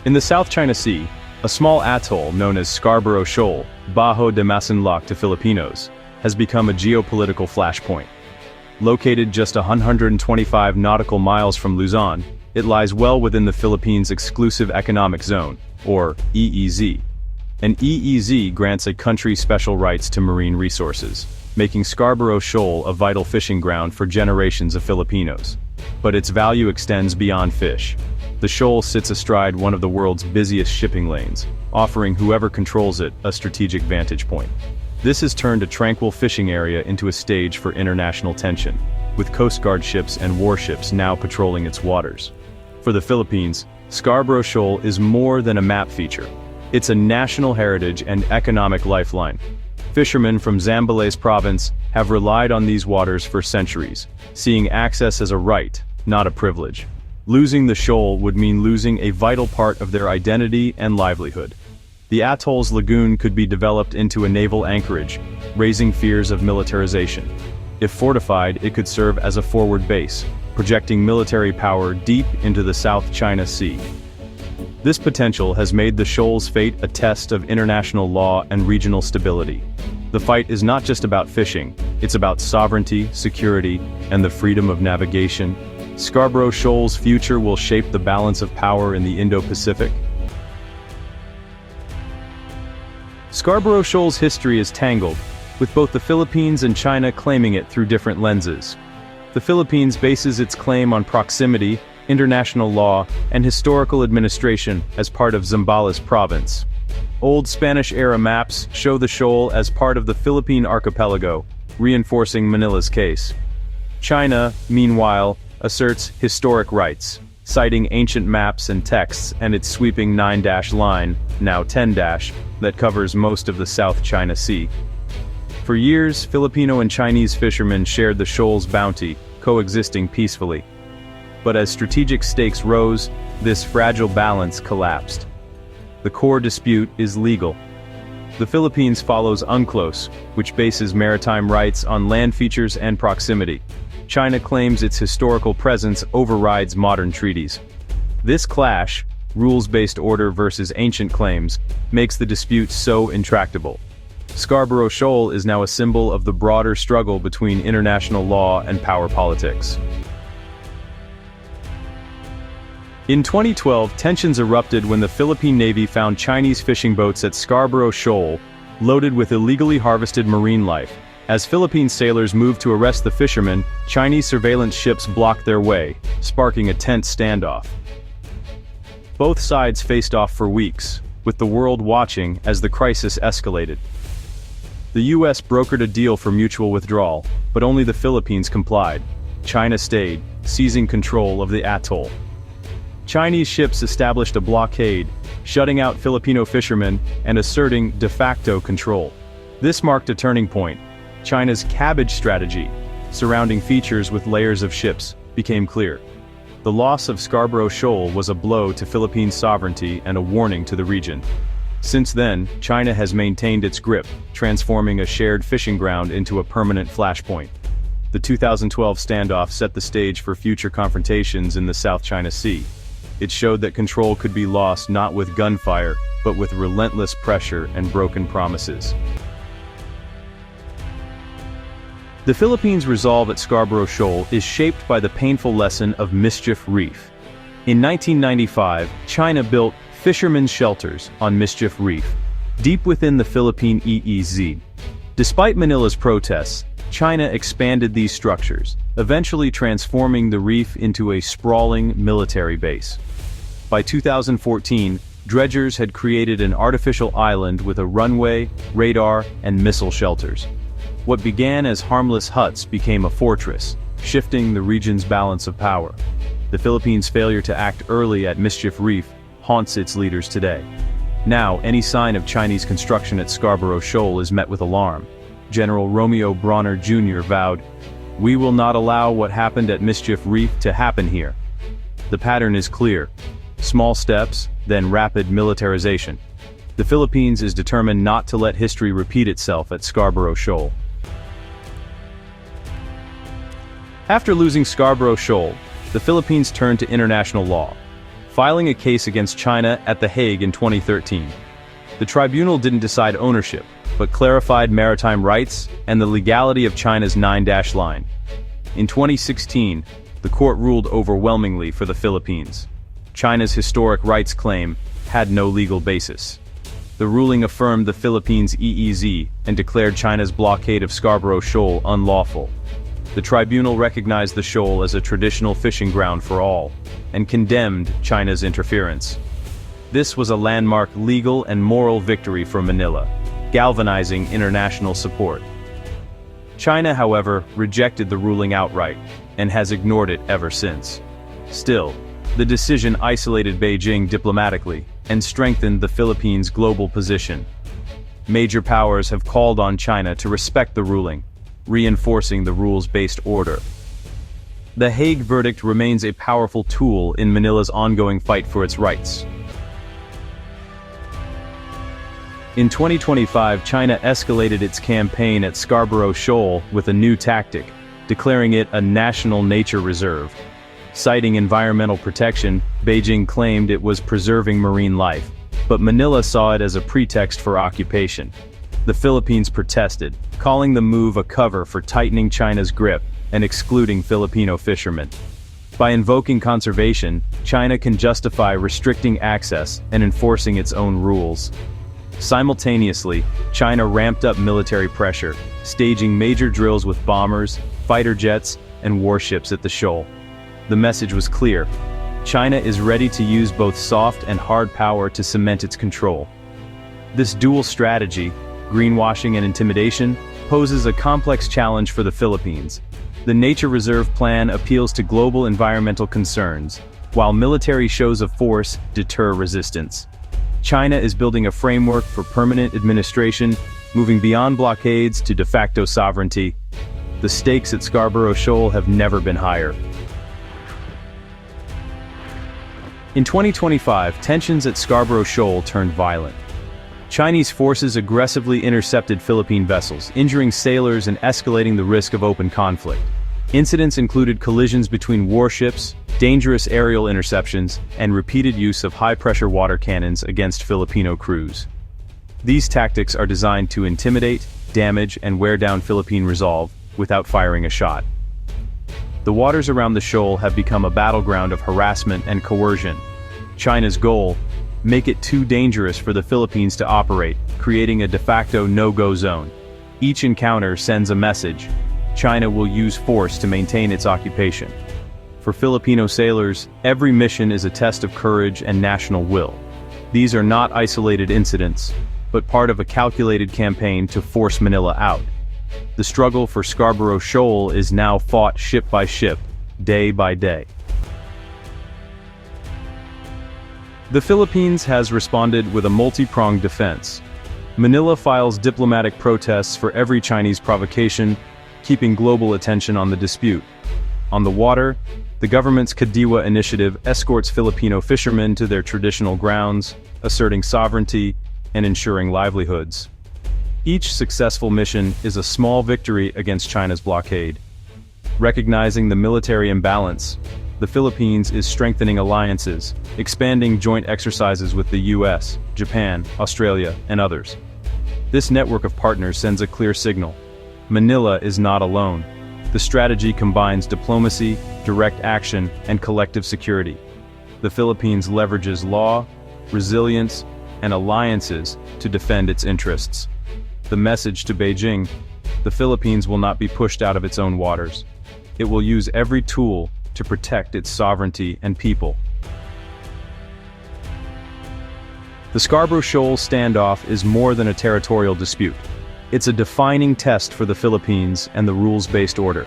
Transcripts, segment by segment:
In the South China Sea, a small atoll known as Scarborough Shoal, Bajo de Masinloc to Filipinos, has become a geopolitical flashpoint. Located just 125 nautical miles from Luzon, it lies well within the Philippines' exclusive economic zone, or EEZ. An EEZ grants a country special rights to marine resources, making Scarborough Shoal a vital fishing ground for generations of Filipinos. But its value extends beyond fish. The shoal sits astride one of the world's busiest shipping lanes, offering whoever controls it a strategic vantage point. This has turned a tranquil fishing area into a stage for international tension, with Coast Guard ships and warships now patrolling its waters. For the Philippines, Scarborough Shoal is more than a map feature. It's a national heritage and economic lifeline. Fishermen from Zambales province have relied on these waters for centuries, seeing access as a right, not a privilege. Losing the shoal would mean losing a vital part of their identity and livelihood. The atoll's lagoon could be developed into a naval anchorage, raising fears of militarization. If fortified, it could serve as a forward base, projecting military power deep into the South China Sea. This potential has made the shoal's fate a test of international law and regional stability. The fight is not just about fishing, it's about sovereignty, security, and the freedom of navigation. Scarborough Shoal's future will shape the balance of power in the Indo-Pacific. Scarborough Shoal's history is tangled, with both the Philippines and China claiming it through different lenses. The Philippines bases its claim on proximity, international law, and historical administration as part of Zambales province. Old Spanish-era maps show the shoal as part of the Philippine archipelago, reinforcing Manila's case. China, meanwhile, asserts historic rights, citing ancient maps and texts and its sweeping 9- line, now 10-, that covers most of the South China Sea. For years, Filipino and Chinese fishermen shared the shoal's bounty, coexisting peacefully. But as strategic stakes rose, this fragile balance collapsed. The core dispute is legal. The Philippines follows UNCLOS, which bases maritime rights on land features and proximity. China claims its historical presence overrides modern treaties. This clash, rules-based order versus ancient claims, makes the dispute so intractable. Scarborough Shoal is now a symbol of the broader struggle between international law and power politics. In 2012, tensions erupted when the Philippine Navy found Chinese fishing boats at Scarborough Shoal, loaded with illegally harvested marine life. As Philippine sailors moved to arrest the fishermen, Chinese surveillance ships blocked their way, sparking a tense standoff. Both sides faced off for weeks, with the world watching as the crisis escalated. The US brokered a deal for mutual withdrawal, but only the Philippines complied. China stayed, seizing control of the atoll. Chinese ships established a blockade, shutting out Filipino fishermen and asserting de facto control. This marked a turning point. China's cabbage strategy, surrounding features with layers of ships, became clear. The loss of Scarborough Shoal was a blow to Philippine sovereignty and a warning to the region. Since then, China has maintained its grip, transforming a shared fishing ground into a permanent flashpoint. The 2012 standoff set the stage for future confrontations in the South China Sea. It showed that control could be lost not with gunfire, but with relentless pressure and broken promises. The Philippines' resolve at Scarborough Shoal is shaped by the painful lesson of Mischief Reef. In 1995, China built fishermen's shelters on Mischief Reef, deep within the Philippine EEZ. Despite Manila's protests, China expanded these structures, eventually transforming the reef into a sprawling military base. By 2014, dredgers had created an artificial island with a runway, radar, and missile shelters. What began as harmless huts became a fortress, shifting the region's balance of power. The Philippines' failure to act early at Mischief Reef haunts its leaders today. Now, any sign of Chinese construction at Scarborough Shoal is met with alarm. General Romeo Bronner Jr. vowed, "We will not allow what happened at Mischief Reef to happen here." The pattern is clear. Small steps, then rapid militarization. The Philippines is determined not to let history repeat itself at Scarborough Shoal. After losing Scarborough Shoal, the Philippines turned to international law. filing a case against China at The Hague in 2013. The tribunal didn't decide ownership, but clarified maritime rights and the legality of China's 9-dash line. In 2016, the court ruled overwhelmingly for the Philippines. China's historic rights claim had no legal basis. The ruling affirmed the Philippines' EEZ and declared China's blockade of Scarborough Shoal unlawful. The tribunal recognized the shoal as a traditional fishing ground for all, and condemned China's interference. This was a landmark legal and moral victory for Manila, galvanizing international support. China, however, rejected the ruling outright, and has ignored it ever since. Still, the decision isolated Beijing diplomatically and strengthened the Philippines' global position. Major powers have called on China to respect the ruling, reinforcing the rules-based order. The Hague verdict remains a powerful tool in Manila's ongoing fight for its rights. In 2025, China escalated its campaign at Scarborough Shoal with a new tactic, declaring it a national nature reserve. Citing environmental protection, Beijing claimed it was preserving marine life, but Manila saw it as a pretext for occupation. The Philippines protested, calling the move a cover for tightening China's grip and excluding Filipino fishermen. By invoking conservation, China can justify restricting access and enforcing its own rules. Simultaneously, China ramped up military pressure, staging major drills with bombers, fighter jets, and warships at the shoal. The message was clear: China is ready to use both soft and hard power to cement its control. This dual strategy, greenwashing and intimidation, poses a complex challenge for the Philippines. The Nature Reserve Plan appeals to global environmental concerns, while military shows of force deter resistance. China is building a framework for permanent administration, moving beyond blockades to de facto sovereignty. The stakes at Scarborough Shoal have never been higher. In 2025, tensions at Scarborough Shoal turned violent. Chinese forces aggressively intercepted Philippine vessels, injuring sailors and escalating the risk of open conflict. Incidents included collisions between warships, dangerous aerial interceptions, and repeated use of high-pressure water cannons against Filipino crews. These tactics are designed to intimidate, damage, and wear down Philippine resolve without firing a shot. The waters around the shoal have become a battleground of harassment and coercion. China's goal: make it too dangerous for the Philippines to operate, creating a de facto no-go zone. Each encounter sends a message: China will use force to maintain its occupation. For Filipino sailors, every mission is a test of courage and national will. These are not isolated incidents, but part of a calculated campaign to force Manila out. The struggle for Scarborough Shoal is now fought ship by ship, day by day. The Philippines has responded with a multi-pronged defense. Manila files diplomatic protests for every Chinese provocation, keeping global attention on the dispute. On the water, the government's Kadiwa initiative escorts Filipino fishermen to their traditional grounds, asserting sovereignty and ensuring livelihoods. Each successful mission is a small victory against China's blockade. Recognizing the military imbalance, the Philippines is strengthening alliances, expanding joint exercises with the US, Japan, Australia, and others. This network of partners sends a clear signal: Manila is not alone. The strategy combines diplomacy, direct action, and collective security. The Philippines leverages law, resilience, and alliances to defend its interests. The message to Beijing: the Philippines will not be pushed out of its own waters. It will use every tool to protect its sovereignty and people. The Scarborough Shoal standoff is more than a territorial dispute. It's a defining test for the Philippines and the rules-based order.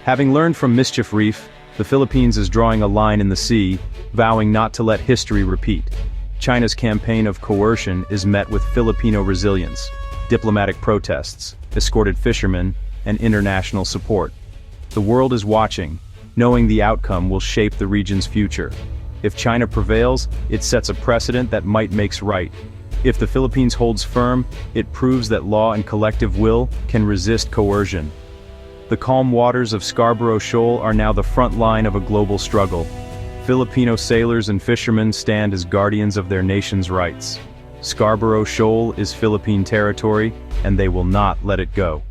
Having learned from Mischief Reef, the Philippines is drawing a line in the sea, vowing not to let history repeat. China's campaign of coercion is met with Filipino resilience, diplomatic protests, escorted fishermen, and international support. The world is watching, knowing the outcome will shape the region's future. If China prevails, it sets a precedent that might makes right. If the Philippines holds firm, it proves that law and collective will can resist coercion. The calm waters of Scarborough Shoal are now the front line of a global struggle. Filipino sailors and fishermen stand as guardians of their nation's rights. Scarborough Shoal is Philippine territory, and they will not let it go.